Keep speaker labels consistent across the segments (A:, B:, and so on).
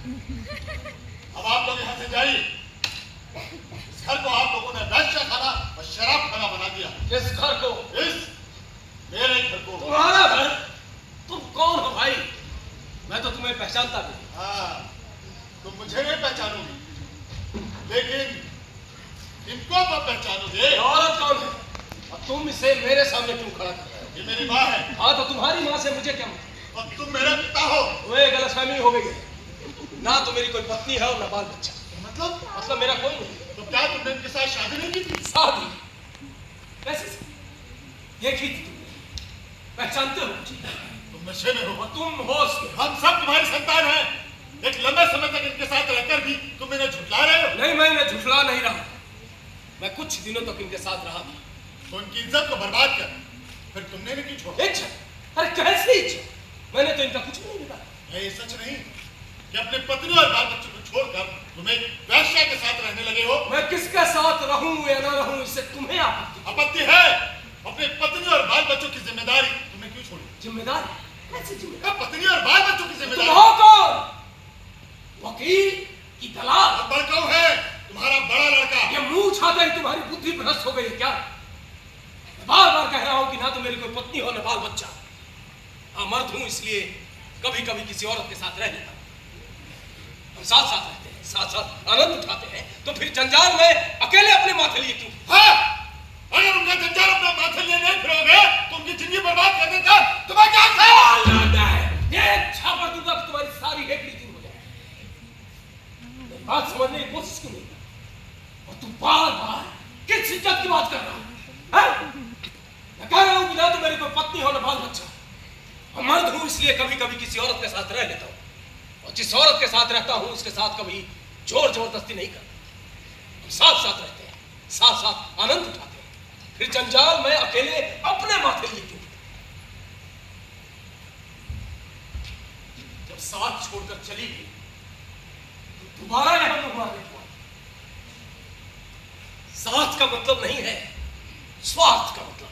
A: अब आप लोग यहाँ से जाइए। इस घर को आप लोगों ने वैश्य खाना और शराब खाना बना दिया।
B: इस घर को,
A: इस मेरे घर को।
B: तुम्हारा घर? तुम कौन हो भाई? मैं तो तुम्हें पहचानता भी।
A: हाँ, तुम मुझे नहीं पहचानोगे, लेकिन इनको तो पहचानोगे।
B: औरत कौन है और तुम इसे मेरे सामने क्यों खड़ा कर रहे हो?
A: ये मेरी माँ है।
B: हाँ, तो तुम्हारी माँ से मुझे क्या मतलब?
A: और तुम मेरा पिता हो।
B: वो गलतफहमी हो गई है। ना तो मेरी कोई पत्नी है और ना बाल बच्चा।
A: मतलब
B: मेरा कोई नहीं।
A: तो क्या तुमने इनके साथ शादी नहीं की थी?
B: शादी कैसे? ये की थी तुमने? पहचानते हो?
A: तुम नशे में हो।
B: और तुम होश में।
A: हम सब तुम्हारी संतान हैं। एक लंबे समय तक इनके साथ रहकर भी तुम इन्हें झुठला रहे हो।
B: नहीं, मैं इन्हें झुठला नहीं रहा। मैं कुछ दिनों तक इनके साथ रहा था।
A: तो उनकी इज्जत को बर्बाद कर फिर तुमने इन्हें क्यों छोड़ा?
B: इच्छा? अरे कैसी इच्छा? मैंने तो इनका कुछ भी नहीं बताया।
A: ये सच नहीं कि अपने पत्नी और बाल बच्चों को छोड़कर तुम एक वैश्या के साथ रहने लगे हो?
B: मैं किसके साथ रहूं या ना रहूं, इससे तुम्हें
A: आपत्ति है? अपने पत्नी और बाल बच्चों की जिम्मेदारी तुमने क्यों छोड़ी?
B: जिम्मेदारी? कैसी जिम्मेदारी?
A: पत्नी और बाल बच्चों की जिम्मेदारी।
B: तुम हो कौन? वकील की दलाल?
A: बड़काऊ है तुम्हारा बड़ा लड़का।
B: ये मुंह छाते ही तुम्हारी बुद्धि भ्रष्ट हो गई है क्या? बार बार कह रहा हूं कि ना तो मेरी कोई पत्नी हो ना बाल बच्चा। हाँ, मर्द हूं इसलिए कभी कभी किसी औरत के साथ रह लेता हूं। हम साथ साथ रहते हैं, साथ साथ आनंद उठाते हैं, तो फिर जंजाल में अकेले अपने माथे लिए क्यों?
A: हाँ, अगर उनका जंजाल अपने माथे लिए नहीं फिरोगे तो उनकी जिंदगी बर्बाद करने का तुम्हें क्या ख्याल है?
B: ये छापर दूंगा कि तुम्हारी सारी हेकड़ी दूर हो जाए। मेरी बात समझने की कोशिश क्यों नहीं करता? और तुम बार बार किस इज्जत की बात कर रहा है? मैं कह रहा हूं कि ना तो मेरी कोई पत्नी हो ना बाल बच्चा। और मर्द हूं इसलिए कभी कभी किसी औरत के साथ रह लेता हूं, और जिस औरत के साथ रहता हूं उसके साथ कभी जोर जबरदस्ती नहीं करता। हम साथ साथ रहते हैं, साथ साथ आनंद उठाते हैं, फिर जंजाल में अकेले अपने माथे लिए क्यों? जब साथ छोड़कर चली गई तो दोबारा यहां मुंह मारने को। साथ का मतलब नहीं है, स्वार्थ का मतलब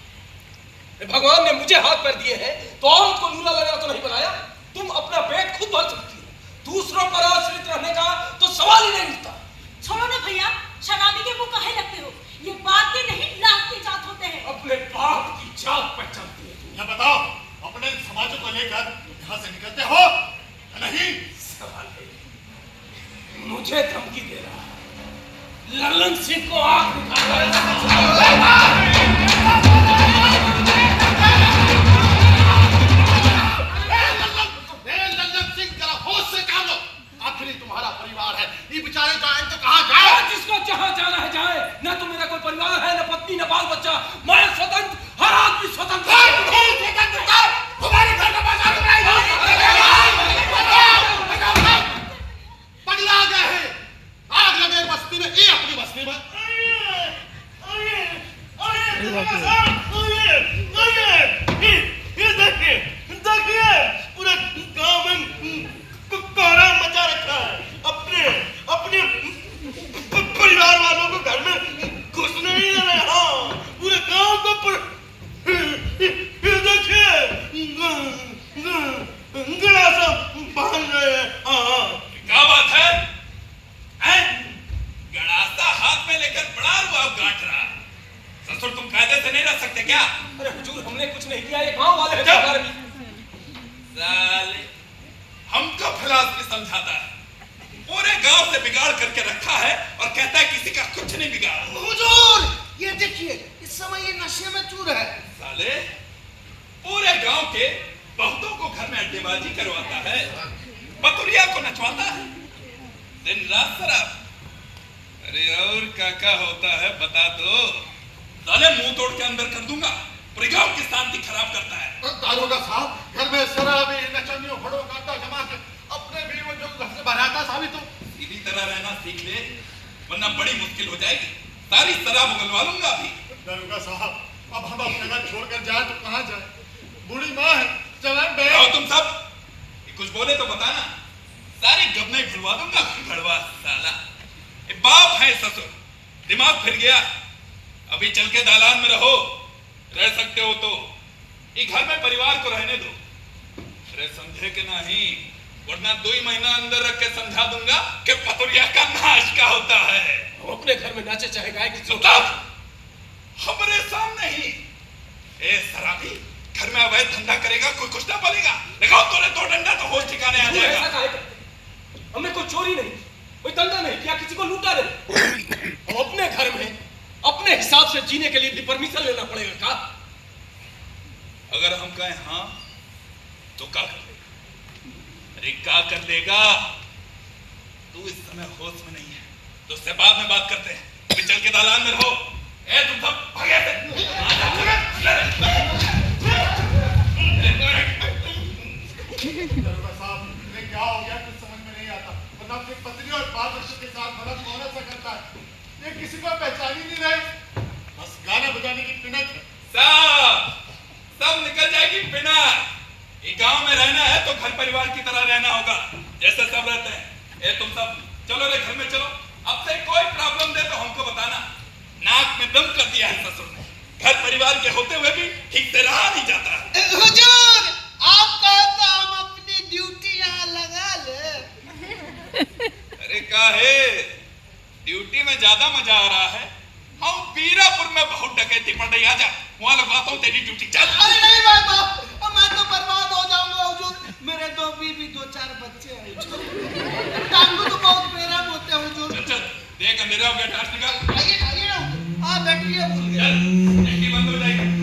B: है। भगवान ने मुझे हाथ पैर दिए हैं तो औरत को लूला लगना तो नहीं बनाया। तुम अपना पेट खुद भर सकती हो, दूसरों पर आश्रित रहने का तो सवाल ही नहीं उठता।
C: छोड़ो ना भैया, शराबी के मुंह काहे लगते हो? ये बात नहीं, लाख की जात होते हैं।
B: अपने बाप की जात पहचानती है तुम।
A: यह बताओ, अपने समाजों को लेकर यहाँ से निकलते हो या नहीं?
B: सवाल है, मुझे धमकी दे रहा है। लल्लन सिंह को आग
A: तुम्हारा परिवार है, ये बेचारे जाए तो कहाँ जाए?
B: जिसको जहाँ जाना है जाए। ना तो मेरा कोई परिवार है, ना पत्नी, ना बाल बच्चा। मैं स्वतंत्र, हर आदमी स्वतंत्र है।
A: तुम्हारे घर का बाजार पगला गए हैं। आग लगे बस्ती में, ये अपनी बस्ती में।
D: देखिए पूरे गांव में कोहराम मचा रखा है। अपने परिवार वालों को घर में घुसने नहीं दे रहे। हाँ, पूरे गांव को देखिए गड़ासा बांध रहे हैं। हाँ,
E: क्या बात है? गड़ासा हाथ में लेकर बड़ा रुआब गांठ रहा। ससुर, तुम कायदे से नहीं रह सकते क्या?
B: अरे हुजूर, हमने कुछ नहीं किया, ये गांव वाले हैं।
E: साले, हमको फिलहाल समझाता है, पूरे गांव से बिगाड़ करके रखा है और कहता है किसी का कुछ नहीं बिगाड़ा।
D: हुजूर, ये देखिए, इस समय ये नशे में चूर है।
E: साले, पूरे गांव के बहुतों को घर में अड्डेबाजी करवाता है, बतुरिया को नचवाता है, दिन रात शराब। अरे और क्या होता है बता दो। साले, मुंह तोड़ के अंदर कर दूंगा। पूरे गांव की शांति खराब करता है।
A: दारोगा साहब, घर में शराबी नचनियों फड़ों काटा जमा के अपने भी वो जो घर से बनाता साबित हो।
E: सीधी तरह रहना सीख ले, वरना बड़ी मुश्किल हो जाएगी। सारी शराब उगलवा लूंगा अभी।
A: दारोगा साहब, अब हम अपने घर छोड़कर जाए तो कहाँ जाए? बूढ़ी माँ है, जवान बहन।
E: आओ तुम सब, कुछ बोले तो बताना। सारी गबने खुलवा दूंगा। भड़वा साला, बाप है ससुर, दिमाग फिर गया। अभी चल के दालान में रहो, रह सकते हो तो। ये घर में परिवार को रहने दो। अरे समझे कि नहीं? वरना 2 महीना अंदर रख के समझा दूंगा कि पतुरिया का नाच क्या होता है।
B: हम अपने घर में नाचे चाहे गाए कि
E: सुल्तान, हमारे सामने ही ए शराबी घर में अवैध धंधा करेगा, कोई कुछ ना बोलेगा। लगाओ तोरे 2 डंडा तो होश ठिकाने आ जाएगा।
B: ऐसा काहे करते? हमने कोई चोरी नहीं, कोई दंगा नहीं किया, किसी को लूटा नहीं। हम अपने घर में अपने हिसाब से जीने के लिए भी परमिशन लेना पड़ेगा का?
E: अगर हम कहें हाँ तो क्या कर लेगा? अरे क्या कर लेगा? तू इस समय होश में नहीं है, तो उससे बाद में बात करते हैं। अभी चल के दालान में रहो। ए तुम सब भागे थे।
A: साहब, ये क्या हो गया? कुछ समझ में नहीं आता। वरना अपनी पत्नी और बाल बच्चों के साथ भला कौन ऐसा करता है? ये किसी को पहचान ही नहीं रहे। बस गाना बजाने की पिनक है।
E: सब निकल जाएगी बिना। ये गांव में रहना है तो घर परिवार की तरह रहना होगा, जैसे सब रहते हैं। ए तुम सब चलो रे, घर में चलो। अब से कोई प्रॉब्लम दे तो हमको बताना। नाक में दम कर दिया है ससुर ने। घर परिवार के होते हुए भी ठीक से रहा नहीं जाता।
D: हुजूर, आप कहे तो हम अपनी ड्यूटी यहाँ लगा ले।
E: अरे काहे ड्यूटी में ज्यादा मजा आ रहा है? हम पीरापुर में बहुत डकैती पड़ रही। आजा वहां लगवाता हूँ तेरी ड्यूटी। चल।
D: अरे नहीं बाबा, मैं तो बर्बाद हो जाऊंगा हुजूर। मेरे 2 बीवी 2-4 बच्चे हैं। टांगू तो बहुत बेरहम होते हैं हुजूर।
E: चल चल, देख अंधेरा हो गया, टार्च निकाल।
D: आइए आइए ना, आप बैठिए। भूल गए।
E: चल, देखी बंद हो जाएगी।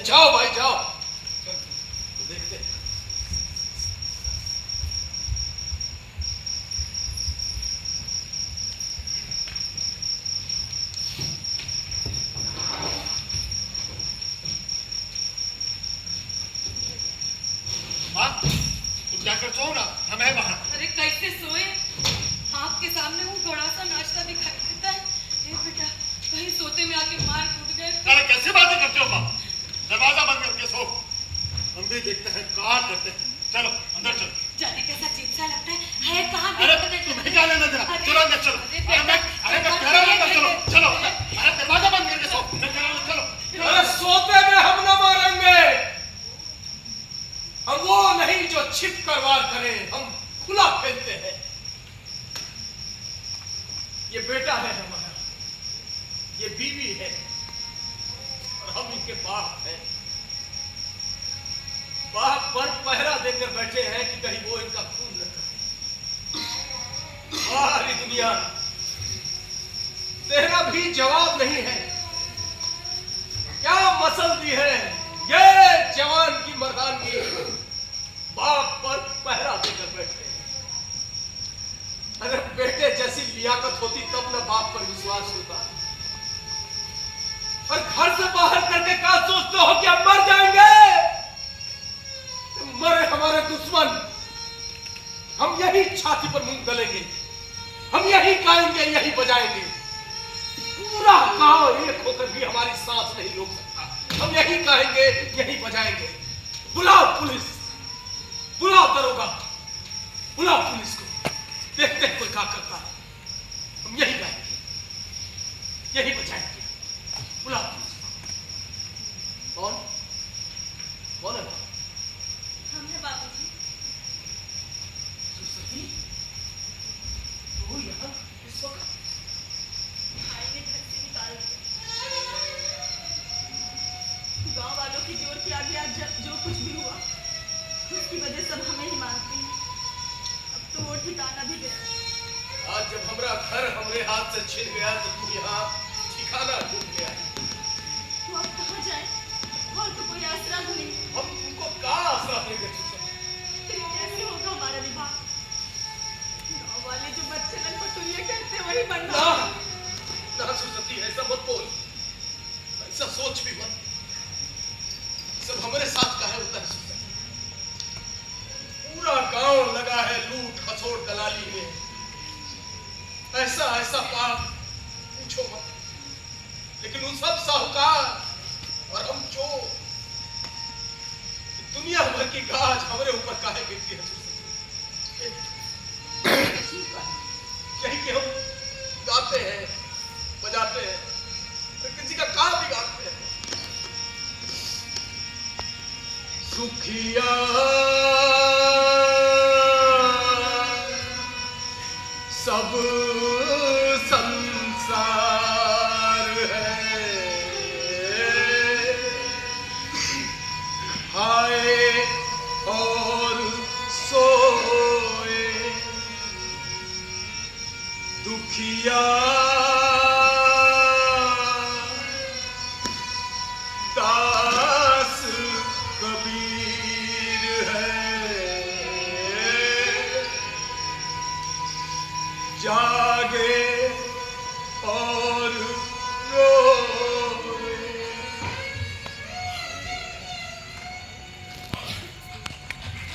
B: जाओ भाई जाओ, तो देखते हैं।
A: माँ, तुम जाकर सो ना, हम हैं वहाँ।
C: अरे कैसे सोए? आपके सामने वो थोड़ा सा नाश्ता दिखाई देता है। ए बेटा, कहीं सोते में आके मार कूट गए।
A: अरे कैसे बातें करते हो माँ? दरवाजा बंद करके सो। हम भी देखते हैं क्या करते हैं। चलो अंदर चलो।
C: जाने कैसा अजीब सा लगता है कहाँ
A: अरे तुम्हें क्या लेना देना? चलो अंदर चलो। अरे मैं कह रहा हूँ अंदर चलो। चलो अरे दरवाजा बंद करके सो। मैं कह रहा हूँ चलो।
B: अरे सोते में हम न मारेंगे। हम वो नहीं जो छिप कर वार करें, हम खुला खेलते हैं। ये बेटा है हमारा, ये बीवी है और हम इनके बाप हैं। बाप पर पहरा देकर बैठे हैं कि कहीं वो इनका खून न करे। सारी दुनिया तेरा भी जवाब नहीं है। क्या मसल दी है ये जवान की मर्दानगी, बाप पर पहरा देकर बैठे हैं। अगर बेटे जैसी लियाकत होती तब न बाप पर विश्वास होता। और घर से बाहर करके क्या सोचते हो कि हम मर जाएंगे? मरे हमारे दुश्मन, हम यही छाती पर मुंह गलेंगे, हम यही गाएंगे, यही बजाएंगे। पूरा गांव एक होकर भी हमारी सांस नहीं रोक सकता। हम यही गाएंगे, यही बजाएंगे। बुलाओ पुलिस, बुलाओ दरोगा, बुलाओ पुलिस को, देखते हैं कोई क्या करता है। हम यही गाएंगे, यही बजाएंगे। बुलाओ पुलिस। कौन कौन है?
C: हम हैं बाबूजी।
B: सुसती, तू यहाँ इस वक्त?
C: भाई ने घर से निकाल दिया। गांव वालों की जोर के आगे आज जो कुछ भी हुआ उसकी वजह से ठिकाना भी दे।
D: आज जब हमारा घर हमरे हाथ से छिन गया तो तू यहाँ ठिकाना ढूंढ गया।
C: तो अब कहाँ जाए? और तो कोई आसरा भी नहीं।
D: हम तुमको कहाँ आसरा देंगे सुसती?
C: फिर कैसे होगा हमारा विवाह? गाँव वाले जो बच्चे लोग पतुरिया कहते हैं वही बनना।
D: ना सुसती, ऐसा मत बोल, ऐसा सोच भी मत। सब हमारे साथ काहे होता है सुसती? पूरा गांव लगा है लूट खसोट दलाली में। ऐसा ऐसा पाप पूछो मत। लेकिन उन सब साहूकार और हम चोर, दुनिया भर की गाज हमारे ऊपर काहे गिरती है सुसती? यही कि हम गाते हैं, बजाते हैं, तो किसी का काम बिगाड़ते हैं। सुखिया सब संसार है, खाए और सोए, दुखिया दास कबीर है, जागे और